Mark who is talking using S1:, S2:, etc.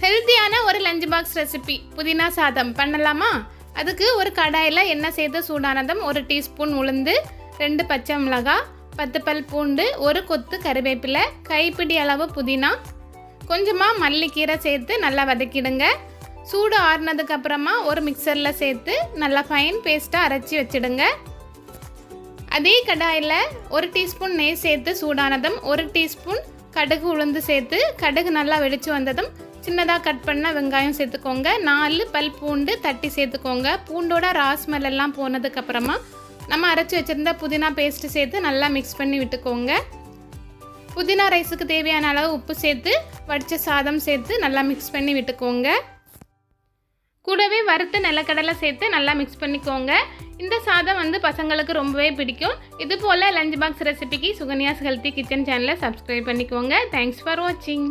S1: ஹெல்த்தியான ஒரு lunch box recipe புதினா சாதம் பண்ணலாமா? அதுக்கு ஒரு கடாயில் எண்ணெய் சேர்த்து சூடானதும் 1 டீஸ்பூன் உளுந்து, 2 பச்சை மிளகாய், 10 பல் பூண்டு, 1 கொத்து கறிவேப்பிலை, கைப்பிடி அளவு புதினா, கொஞ்சமாக மல்லிக்கீரை சேர்த்து நல்லா வதக்கிடுங்க. சூடு ஆறுனதுக்கு அப்புறமா ஒரு மிக்சரில் சேர்த்து நல்லா ஃபைன் பேஸ்ட்டாக அரைச்சி வச்சிடுங்க. அதே கடாயில் 1 டீஸ்பூன் நெய் சேர்த்து சூடானதும் 1 டீஸ்பூன் கடுகு உளுந்து சேர்த்து கடுகு நல்லா வெடித்து வந்ததும் சின்னதாக கட் பண்ண வெங்காயம் சேர்த்துக்கோங்க. 4 பல் பூண்டு தட்டி சேர்த்துக்கோங்க. பூண்டோட ராஸ்மெல் எல்லாம் போனதுக்கப்புறமா நம்ம அரைச்சி வச்சுருந்த புதினா பேஸ்ட்டு சேர்த்து நல்லா மிக்ஸ் பண்ணி விட்டுக்கோங்க. புதினா ரைஸுக்கு தேவையான அளவு உப்பு சேர்த்து வடித்த சாதம் சேர்த்து நல்லா மிக்ஸ் பண்ணி விட்டுக்கோங்க. கூடவே வறுத்த நிலக்கடலை சேர்த்து நல்லா மிக்ஸ் பண்ணிக்கோங்க. இந்த சாதம் பசங்களுக்கு ரொம்பவே பிடிக்கும். இது போல் லஞ்ச் பாக்ஸ் ரெசிபிக்கு சுகன்யாஸ் ஹெல்த்தி கிச்சன் சேனலை சப்ஸ்கிரைப் பண்ணிக்கோங்க. தேங்க்ஸ் ஃபார் வாட்சிங்.